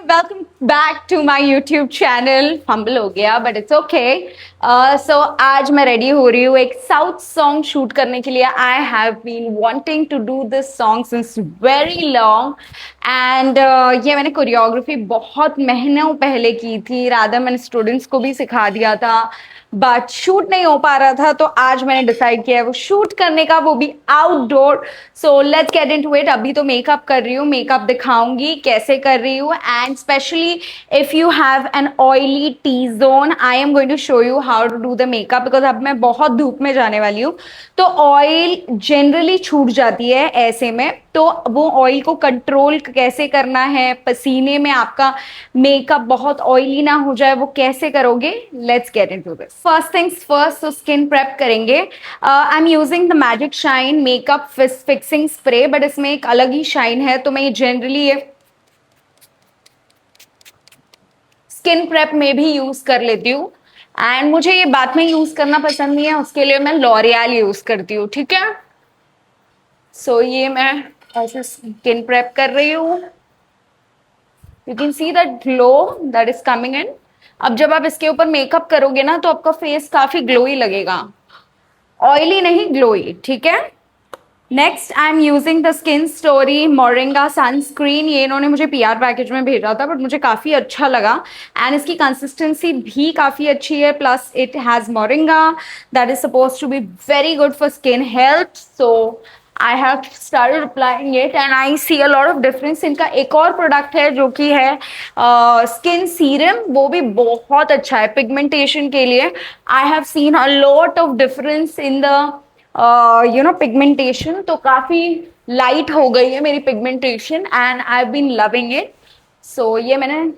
Welcome back to my YouTube channel. Fumble हो गया but it's okay. सो आज मैं रेडी हो रही हूँ एक साउथ सॉन्ग शूट करने के लिए। I have been wanting to do this song since very long and ये मैंने कोरियोग्राफी बहुत महीनों पहले की थी, राधा मैंने स्टूडेंट्स को भी सिखा दिया था बट शूट नहीं हो पा रहा था, तो आज मैंने डिसाइड किया है वो शूट करने का, वो भी outdoor. So let's get into it. अभी तो मेकअप कर रही हूँ, मेकअप दिखाऊंगी कैसे कर रही हूँ and specially if you have an oily T zone I am going to show you how to do the makeup because अब मैं बहुत धूप में जाने वाली हूँ तो ऑयल जनरली छूट जाती है ऐसे में, तो वो ऑयल को कंट्रोल कैसे करना है, पसीने में आपका मेकअप बहुत ऑयली ना हो जाए, वो कैसे करोगे। Let's get into this. First things first, तो स्किन प्रेप करेंगे। I am using the magic shine makeup fixing spray, but इसमें एक अलग ही शाइन है, तो मैं जनरली ये स्किन प्रेप में भी यूज कर लेती हूँ एंड मुझे ये बाद में यूज करना पसंद नहीं है, उसके लिए मैं लॉरियल यूज करती हूँ। ठीक है, सो ये मैं ऐसे स्किन प्रेप कर रही हूँ। You can see that glow that is coming in. अब जब आप इसके ऊपर मेकअप करोगे ना तो आपका फेस काफी ग्लोई लगेगा, ऑयली नहीं ग्लोई। ठीक है, next I am using the skin story moringa sunscreen. ये इन्होंने मुझे पीआर पैकेज में भेजा था बट मुझे काफ़ी अच्छा लगा एंड इसकी कंसिस्टेंसी भी काफ़ी अच्छी है, plus it has moringa that is suppose to be very good for skin health. So I have started applying it and I see a lot of difference. इनका एक और प्रोडक्ट है जो कि है स्किन सीरम, वो भी बहुत अच्छा है पिगमेंटेशन के लिए। I have seen a lot of difference in the pigmentation, तो काफी लाइट हो गई है मेरी pigmentation and I been loving it. So ये मैंने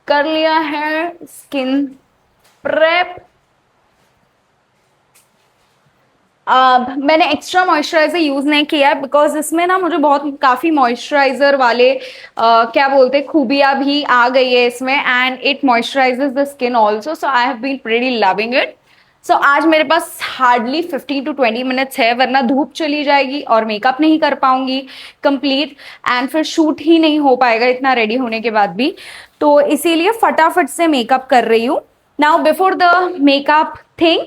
कर लिया है स्किन प्रेप। अब मैंने एक्स्ट्रा मॉइस्चराइजर यूज नहीं किया बिकॉज इसमें ना मुझे बहुत काफी मॉइस्चराइजर वाले क्या बोलते हैं खूबियां भी आ गई है इसमें and it moisturises the skin also, so I have been pretty loving it. So आज मेरे पास हार्डली 15 to 20 मिनट्स है, वरना धूप चली जाएगी और मेकअप नहीं कर पाऊंगी कंप्लीट एंड फिर शूट ही नहीं हो पाएगा इतना रेडी होने के बाद भी, तो इसीलिए फटाफट से मेकअप कर रही हूँ। Now, before the makeup thing,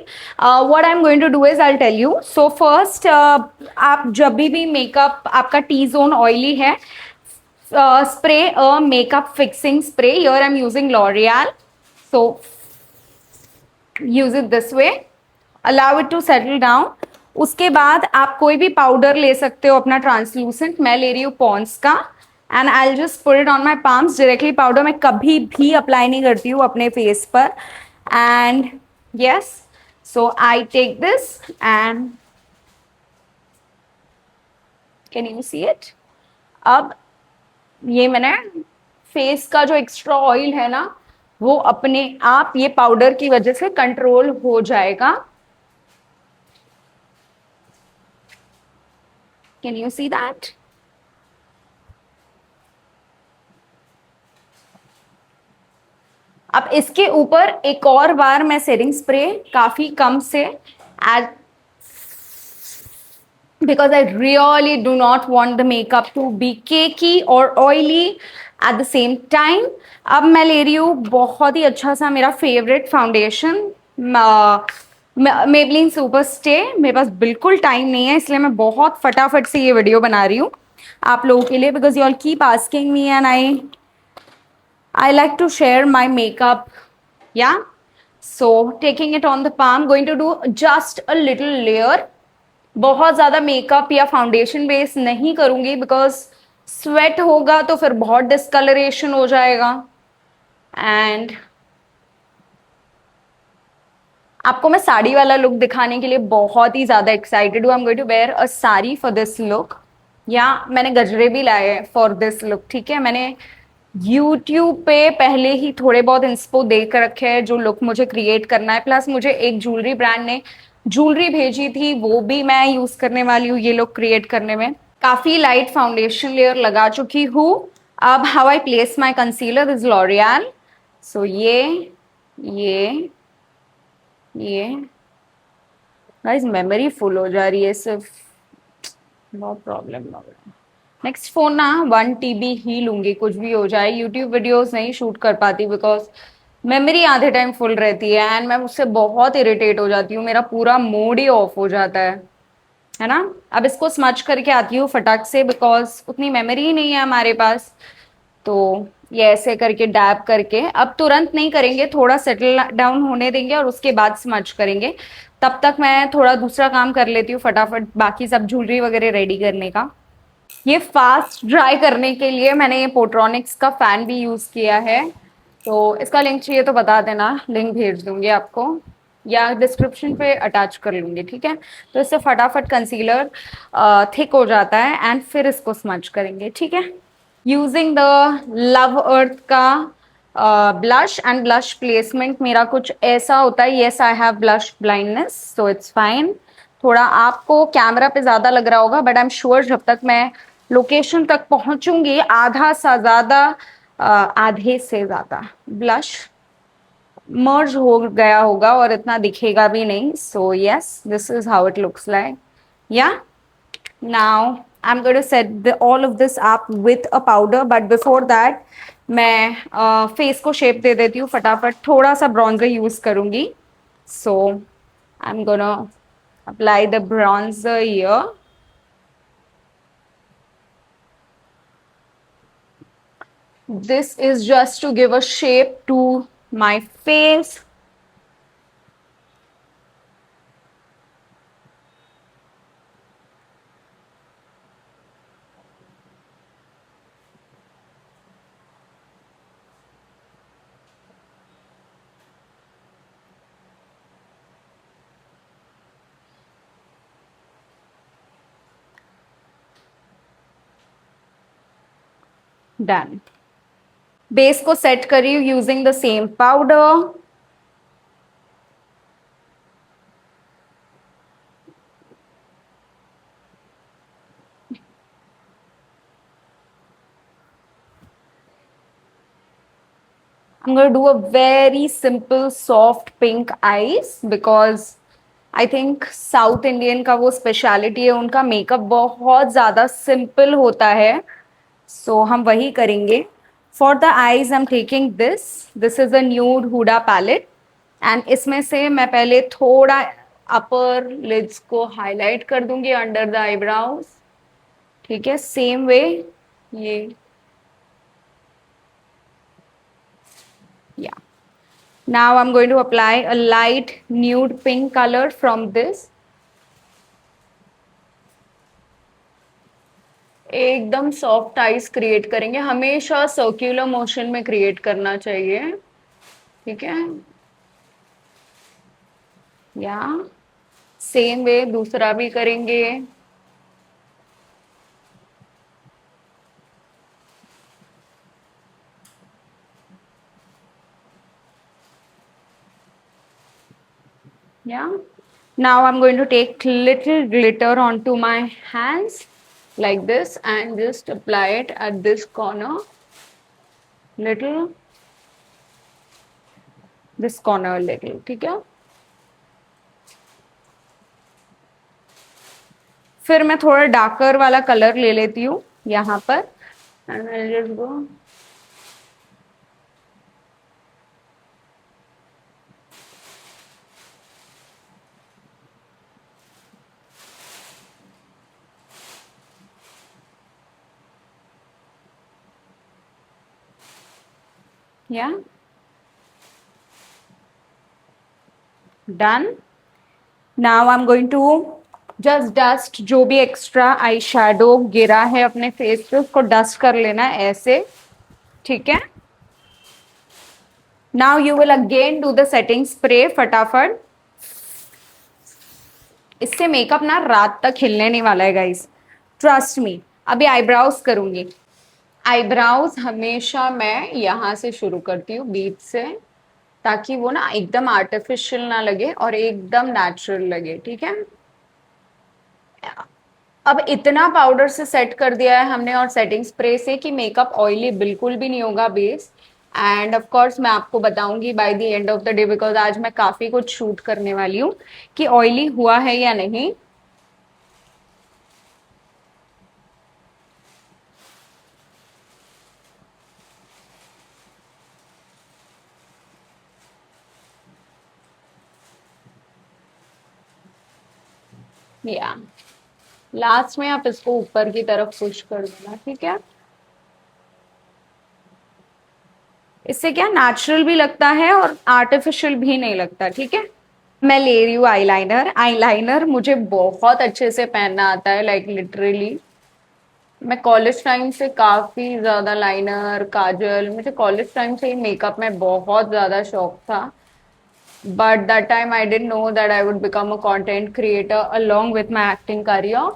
what I'm going to do is I'll tell you. So first, आप जब भी मेकअप आपका टी जोन ऑयली है, spray a makeup fixing spray. Here I'm using L'Oreal. So use it this way. Allow it to settle down. उसके बाद आप कोई भी पाउडर ले सकते हो अपना ट्रांसलूसेंट, मैं ले रही हूँ पॉन्ड्स का and I will just put it on my palms directly. Powder मैं कभी भी अप्लाई नहीं करती हूँ अपने फेस पर and yes, so I take this and can you see it. अब ये मैंने फेस का जो एक्स्ट्रा ऑयल है ना वो अपने आप ये पाउडर की वजह से कंट्रोल हो जाएगा। Can you see that? अब इसके ऊपर एक और बार मैं सेटिंग स्प्रे काफी कम से add, because I really do not want the makeup to be cakey or oily at the same time. अब मैं ले रही हूँ बहुत ही अच्छा सा मेरा favourite foundation Maybelline super stay. मेरे पास बिल्कुल टाइम नहीं है इसलिए मैं बहुत फटाफट से ये वीडियो बना रही हूँ आप लोगों के लिए, because you all keep asking me and I like to share my makeup. Yeah, so taking it on the palm, going to do just a little layer. बहुत ज़्यादा मेकअप या फाउंडेशन बेस नहीं करूँगी बिकॉज स्वेट होगा तो फिर बहुत discolouration हो जाएगा एंड आपको मैं साड़ी वाला लुक दिखाने के लिए बहुत ही ज़्यादा एक्साइटेड हूँ। I am going to wear a sari for this look, या मैंने गजरे भी लाए हैं फॉर दिस लुक। ठीक है, मैंने YouTube पे पहले ही थोड़े बहुत इंस्पो दे कर रखे हैं जो लुक मुझे क्रिएट करना है, प्लस मुझे एक ज्वेलरी ब्रांड ने ज्वेलरी भेजी थी वो भी मैं यूज करने वाली हूँ ये लुक क्रिएट करने में। काफी लाइट फाउंडेशन लेयर लगा चुकी हूँ। अब how I place my concealer is L'Oreal. So ये गाइस मेमोरी फुल हो जा रही है सिर्फ, नो प्रॉब्लम। नेक्स्ट फोन ना 1 TB ही लूंगी, कुछ भी हो जाए। यूट्यूब वीडियोस नहीं शूट कर पाती बिकॉज मेमोरी आधे टाइम फुल रहती है एंड मैं उससे बहुत इरिटेट हो जाती हूँ, मेरा पूरा मूड ही ऑफ हो जाता है ना। अब इसको स्मच करके आती हूँ फटाक से बिकॉज उतनी मेमोरी ही नहीं है हमारे पास। तो ये ऐसे करके डैब करके, अब तुरंत नहीं करेंगे, थोड़ा सेटल डाउन होने देंगे और उसके बाद स्मच करेंगे। तब तक मैं थोड़ा दूसरा काम कर लेती हूँ फटाफट, बाकी सब ज्वेलरी वगैरह रेडी करने का। ये फास्ट ड्राई करने के लिए मैंने ये पोट्रॉनिक्स का फैन भी यूज किया है। तो इसका लिंक चाहिए तो बता देना, लिंक भेज दूंगी आपको या डिस्क्रिप्शन पे अटैच कर लूंगी, ठीक है। तो इससे फटाफट कंसीलर थिक हो जाता है एंड फिर इसको स्मच करेंगे, ठीक है। यूजिंग द लव अर्थ का ब्लश एंड ब्लश प्लेसमेंट मेरा कुछ ऐसा होता है, yes I have blush blindness so it's fine. थोड़ा आपको कैमरा पे ज्यादा लग रहा होगा बट आई एम श्योर जब तक मैं लोकेशन तक पहुंचूंगी आधा सा ज्यादा, आधे से ज्यादा ब्लश मर्ज हो गया होगा और इतना दिखेगा भी नहीं। So yes, this is how it looks like. या now I'm going to set all of this up with a powder, but before that मैं फेस को शेप दे देती हूँ फटाफट, थोड़ा सा ब्रॉन्जर यूज करूंगी। So I am gonna apply the bronzer here. This is just to give a shape to my face. Done. Base को सेट करी using the same powder. I'm going to do a very simple soft pink eyes because I think south Indian का वो speciality है, उनका makeup बहुत ज़्यादा simple होता है। सो हम वही करेंगे। For the eyes I am taking this is a nude Huda palette and इसमें से मैं पहले थोड़ा अपर लिड्स को हाईलाइट कर दूंगी अंडर द आईब्राउज, ठीक है। सेम वे ये या now I'm going to apply a light nude pink color from this। एकदम सॉफ्ट आइज क्रिएट करेंगे, हमेशा सर्क्यूलर मोशन में क्रिएट करना चाहिए, ठीक है। या सेम वे दूसरा भी करेंगे। Yeah, now I'm going to take little glitter onto my hands like this and just apply it at this corner, little, this corner little, ठीक है। फिर मैं थोड़ा डार्कर वाला कलर ले लेती हूँ यहाँ पर and I'll just go yeah, done। Now I'm going to just dust जो भी एक्स्ट्रा आई शेडो गिरा है अपने फेस पे उसको डस्ट कर लेना है ऐसे, ठीक है। Now you will again do the setting spray फटाफट। इससे मेकअप ना रात तक हिलने नहीं वाला है गाइस, ट्रस्ट मी। अभी आईब्राउज करूंगी। आईब्राउज हमेशा मैं यहाँ से शुरू करती हूँ बीच से, ताकि वो ना एकदम आर्टिफिशियल ना लगे और एकदम नेचुरल लगे, ठीक है। अब इतना पाउडर से सेट कर दिया है हमने और सेटिंग स्प्रे से कि मेकअप ऑयली बिल्कुल भी नहीं होगा बेस। एंड ऑफ कोर्स मैं आपको बताऊंगी by the end of the day because आज मैं काफी कुछ शूट करने वाली हूँ कि ऑयली हुआ है या नहीं। या लास्ट में आप इसको ऊपर की तरफ पुश कर देना, ठीक है। इससे क्या नेचुरल भी लगता है और आर्टिफिशियल भी नहीं लगता, ठीक है। मैं ले रही हूँ आईलाइनर। आईलाइनर मुझे बहुत अच्छे से पहनना आता है, लाइक लिटरली। मैं कॉलेज टाइम से काफी ज्यादा लाइनर, काजल, मुझे कॉलेज टाइम से ही मेकअप में बहुत ज्यादा शौक था। But that time I didn't know that I would become a content creator along with my acting career.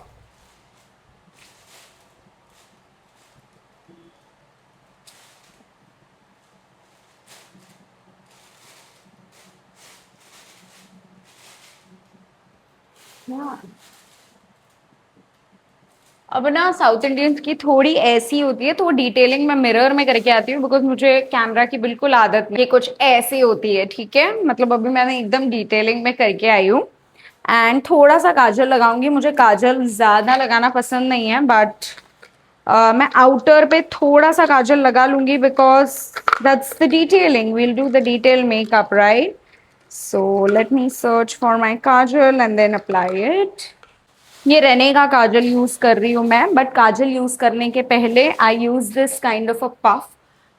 Yeah. अब ना साउथ इंडियंस की थोड़ी ऐसी होती है, तो वो डिटेलिंग मैं मिरर में करके आती हूँ, बिकॉज मुझे कैमरा की बिल्कुल आदत नहीं। ये कुछ ऐसी होती है, ठीक है। मतलब अभी मैंने एकदम डिटेलिंग में करके आई हूँ। एंड थोड़ा सा काजल लगाऊंगी। मुझे काजल ज्यादा लगाना पसंद नहीं है, बट मैं आउटर पे थोड़ा सा काजल लगा लूंगी, because that's the detailing, we'll do the detail makeup, right. So let me search for my kajal and then apply it. ये रेने का काजल यूज कर रही हूँ मैं, बट काजल यूज करने के पहले I use this kind of a puff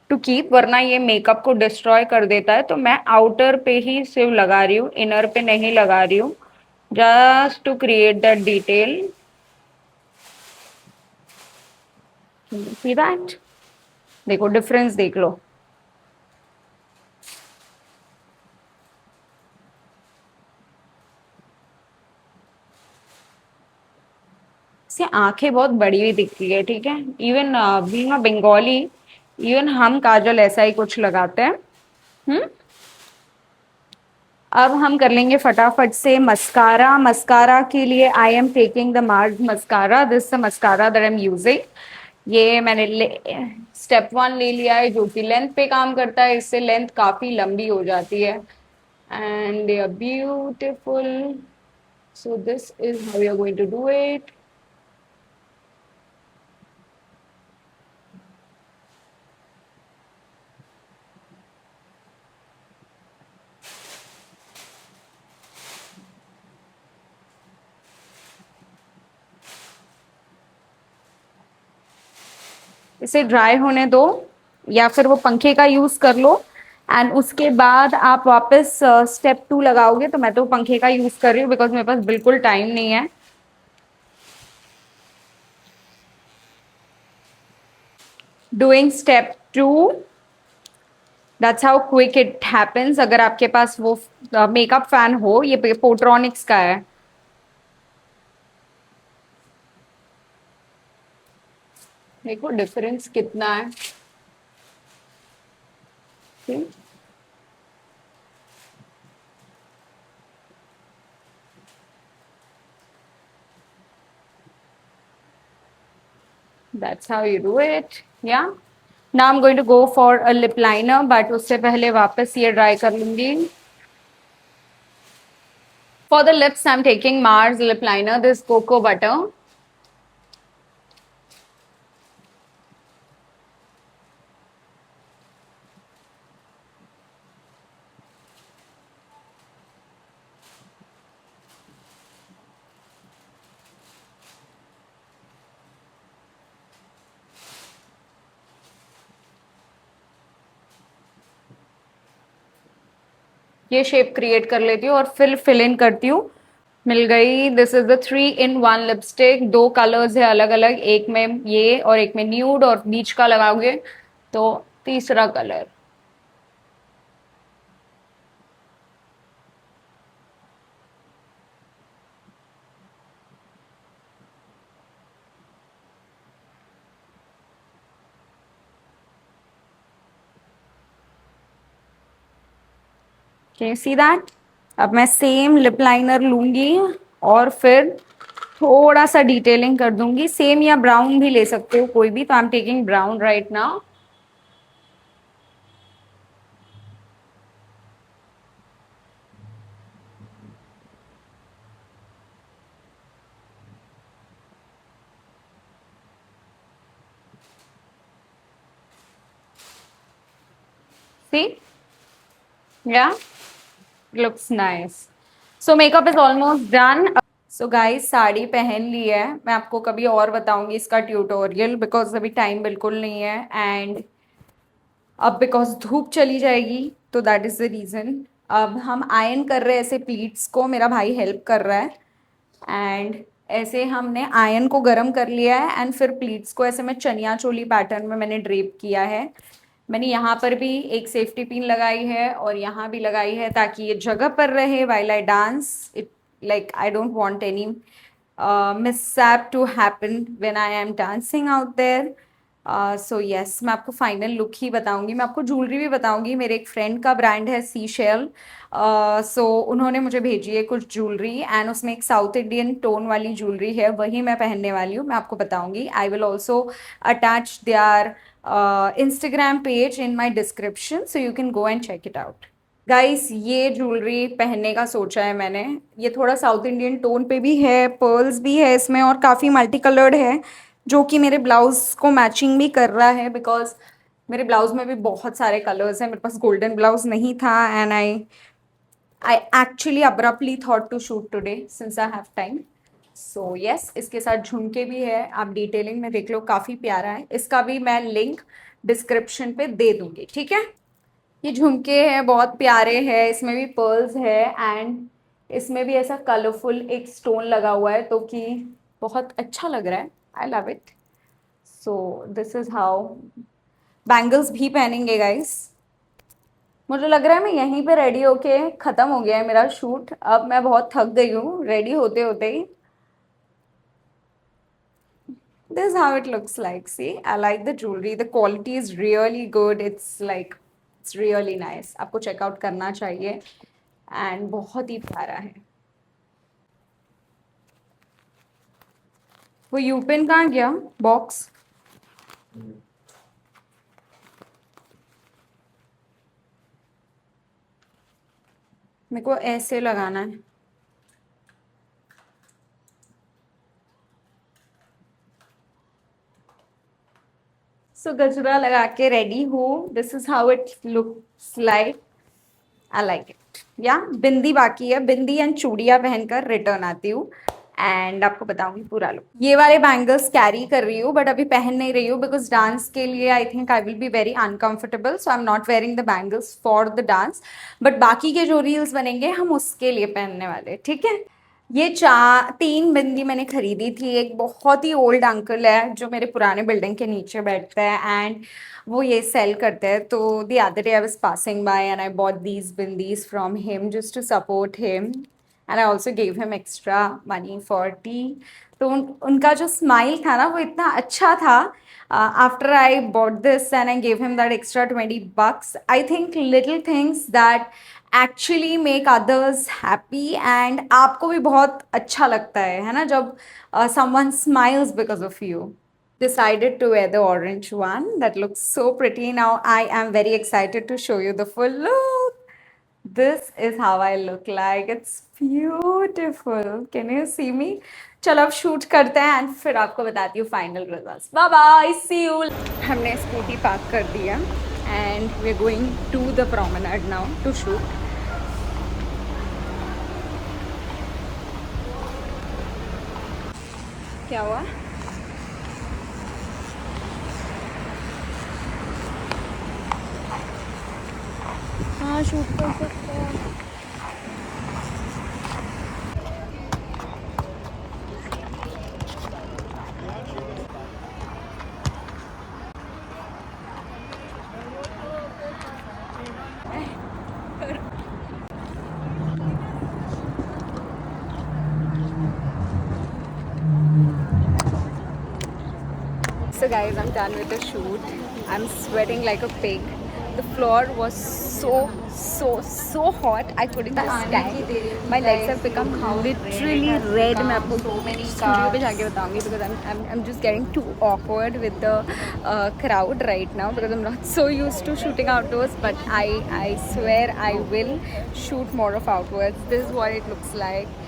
to keep, वरना ये मेकअप को डिस्ट्रॉय कर देता है। तो मैं आउटर पे ही सिर्फ लगा रही हूँ, इनर पे नहीं लगा रही हूँ, just to create that detail. See that? देखो डिफरेंस देख लो। इससे आंखें बहुत बड़ी हुई दिखती है, ठीक है। Even being a Bengali, even हम काजल ऐसा ही कुछ लगाते हैं। हम्म। अब हम कर लेंगे फटाफट से मस्कारा। मस्कारा के लिए आई am taking the Mars mascara, this the mascara that I am using. ये मैंने स्टेप वन ले लिया है, जो कि लेंथ पे काम करता है। इससे लेंथ काफी लंबी हो जाती है and they are beautiful. So this is how you are going to do it. इसे ड्राई होने दो, या फिर वो पंखे का यूज कर लो। एंड उसके बाद आप वापस स्टेप टू लगाओगे। तो मैं तो पंखे का यूज कर रही हूँ, बिकॉज मेरे पास बिल्कुल टाइम नहीं है। Doing step two, that's how quick it happens. अगर आपके पास वो मेकअप फैन हो, ये पोट्रॉनिक्स का है। देखो डिफरेंस कितना है। That's how you do it, yeah. Now I am going to go for a lip liner, but उससे पहले वापस ये ड्राई कर लूंगी। For the lips I am taking Mars lip liner, this cocoa butter. ये shape create कर लेती हूँ और फिर फिल इन करती हूँ। मिल गई। This is the 3 in 1 lipstick. दो कलर्स है अलग अलग, एक में ये और एक में न्यूड, और बीच का लगाओगे तो तीसरा colour. Can you see that? अब मैं सेम लिप लाइनर लूंगी और फिर थोड़ा सा डिटेलिंग कर दूंगी। सेम या ब्राउन भी ले सकते हो कोई भी, तो I am taking brown right now. See? Yeah, looks nice. So makeup is almost done. So guys sari पहन ली है, मैं आपको कभी और बताऊंगी इसका ट्यूटोरियल बिकॉज अभी टाइम बिल्कुल नहीं है एंड अब बिकॉज धूप चली जाएगी तो दैट इज़ द रीज़न। अब हम आयन कर रहे हैं ऐसे प्लीट्स को, मेरा भाई हेल्प कर रहा है एंड ऐसे हमने आयन को गर्म कर लिया है एंड फिर प्लीट्स को ऐसे मैं चनिया चोली पैटर्न में मैंने ड्रेप किया है। मैंने यहाँ पर भी एक सेफ्टी पिन लगाई है और यहाँ भी लगाई है ताकि ये जगह पर रहे while I dance it, like I don't want any mishap to happen when I am dancing out there. So yes, मैं आपको फाइनल लुक ही बताऊंगी, मैं आपको ज्वेलरी भी बताऊंगी। मेरे एक फ्रेंड का ब्रांड है सी शेल, सो उन्होंने मुझे भेजी है कुछ ज्वेलरी एंड उसमें एक साउथ इंडियन टोन वाली ज्वेलरी है, वही मैं पहनने वाली हूँ। मैं आपको बताऊंगी, I will also attach their Instagram page in my description so you can go and check it out. Guys ये ज्वेलरी पहनने का सोचा है मैंने, ये थोड़ा साउथ इंडियन टोन पे भी है, पर्ल्स भी है इसमें और काफ़ी मल्टी कलर्ड है जो कि मेरे ब्लाउज को मैचिंग भी कर रहा है बिकॉज मेरे ब्लाउज में भी बहुत सारे कलर्स हैं। मेरे पास गोल्डन ब्लाउज नहीं था and I actually abruptly thought to shoot today since I have time. So yes, इसके साथ झुमके भी है, आप डिटेलिंग में देख लो, काफ़ी प्यारा है। इसका भी मैं लिंक डिस्क्रिप्शन पे दे दूंगी, ठीक है। ये झुमके हैं, बहुत प्यारे हैं, इसमें भी पर्ल्स है एंड इसमें भी ऐसा कलरफुल एक स्टोन लगा हुआ है तो कि बहुत अच्छा लग रहा है। I love it. So this is how. Bangles भी पहनेंगे गाइस। मुझे लग रहा है मैं यहीं पे रेडी होके ख़त्म हो गया है मेरा शूट, अब मैं बहुत थक गई हूँ रेडी होते होते ही। This is how it looks like. See, I like the jewelry. The quality is really good. It's like, it's really nice. आपको चेकआउट करना चाहिए एंड बहुत ही प्यारा है। वो यूपिन कहाँ गया बॉक्स? मेरे को ऐसे लगाना है। सो गजरा लगा के रेडी हूँ। This is how it looks like. I like it. या बिंदी बाकी है, बिंदी एंड चूड़ियाँ पहनकर रिटर्न आती हूँ एंड आपको बताऊंगी पूरा लुक। ये वाले बैंगल्स कैरी कर रही हूँ बट अभी पहन नहीं रही हूँ बिकॉज डांस के लिए I think I will be very uncomfortable, so I am not wearing the bangles for the dance. But बाकी के जो रील्स बनेंगे हम उसके लिए पहनने वाले, ठीक है। ये 3 बिंदी मैंने खरीदी थी। एक बहुत ही ओल्ड अंकल है जो मेरे पुराने बिल्डिंग के नीचे बैठते हैं एंड वो ये सेल करते हैं, तो the other day I was passing by and I bought these bindis from him just to support him and I also gave him extra money for tea. तो उनका जो स्माइल था ना वो इतना अच्छा था। After I bought this and I gave him that extra $20, I think little things that actually make others happy and आपको भी बहुत अच्छा लगता है ना, जब someone smiles because of you. Decided to wear the orange one that looks so pretty. Now I am very excited to show you the full look. This is how I look like. It's beautiful. Can you see me? चलो अब shoot करते हैं and फिर आपको बताती हूँ final results. Bye bye, see you. हमने scooty park कर दिया and we are going to the promenade now to shoot. क्या हुआ? हाँ शूट कर सकते हैं। So guys, I'm done with the shoot. I'm sweating like a pig. The floor was so hot. I couldn't just stand. My legs have become literally red. मैं आपको studio पे जाके बताऊंगी because I'm just getting too awkward with the crowd right now because I'm not so used to shooting outdoors. But I swear I will shoot more of outdoors. This is what it looks like.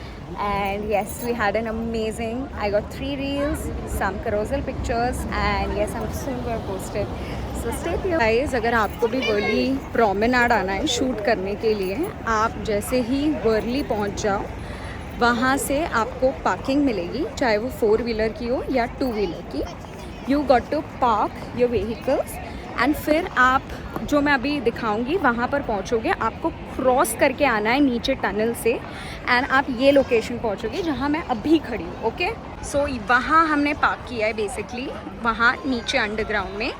And yes, we had an amazing, I got 3 reels, some carousel pictures and yes, I'm soon going to post it. So stay tuned guys. अगर आपको भी Worli promenade आना है shoot करने के लिए, आप जैसे ही वर्ली पहुंच जाओ वहाँ से आपको पार्किंग मिलेगी, चाहे वो 4 व्हीलर की हो या 2 व्हीलर की. You got to park your vehicles and फिर आप जो मैं अभी दिखाऊंगी वहाँ पर पहुँचोगे. आपको क्रॉस करके आना है नीचे टनल से एंड आप ये लोकेशन पहुँचोगे जहाँ मैं अभी खड़ी हूँ. ओके, सो वहाँ हमने पार्क किया है बेसिकली, वहाँ नीचे अंडरग्राउंड में.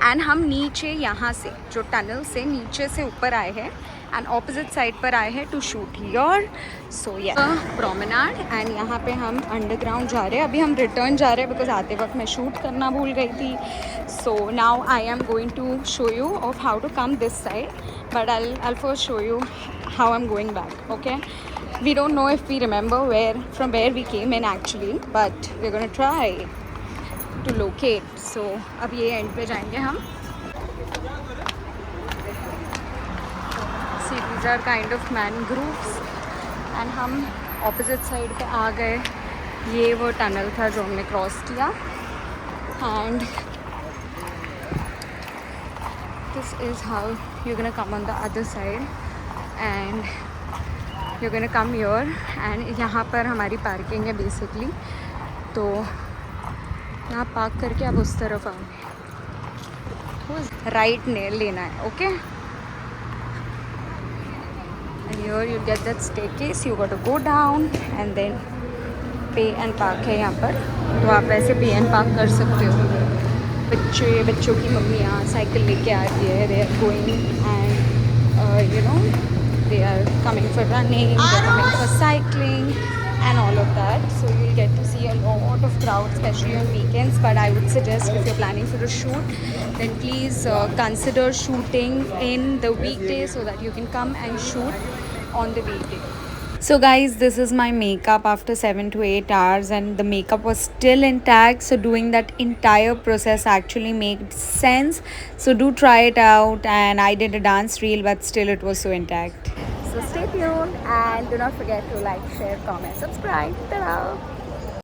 एंड हम नीचे यहाँ से जो टनल से नीचे से ऊपर आए हैं एंड ऑपोजिट साइड पर आए हैं टू शूट योर. सो या प्रोमेनाड एंड यहाँ पे हम अंडरग्राउंड जा रहे हैं. अभी हम रिटर्न जा रहे हैं बिकॉज आते वक्त मैं शूट करना भूल गई थी. So now I am going to show you of how to come this side, but I'll first show you how I'm going back. Okay, we don't know if we remember from where we came in actually, but we're gonna try to locate. So अब ये and पे जाएंगे हम. See, these are kind of mangroves and हम opposite side पे आ गए. ये वो टनल था जो हमने क्रॉस किया and this is how you're gonna come on the other side and you're gonna come here. and यहाँ पर हमारी पार्किंग है बेसिकली, तो यहाँ पार्क करके आप उस तरफ आओगे. राइट ने लेना है. Okay, and here you get that staircase, you got to go down and then pay and park है यहाँ पर. तो आप ऐसे पे एंड पार्क कर सकते हो. बच्चों की मम्मियाँ साइकिल लेके आ रही है. They are going and you know they are coming for running, they are coming for cycling and all of that. So you'll get to see a lot of crowd, especially on weekends. But I would suggest if you're planning for a shoot, then please consider shooting in the weekday so that you can come and shoot on the weekday. So guys, this is my makeup after 7 to 8 hours and the makeup was still intact. So doing that entire process actually made sense. So do try it out. And I did a dance reel, but still it was so intact. So stay tuned and do not forget to like, share, comment, subscribe. Ta-da!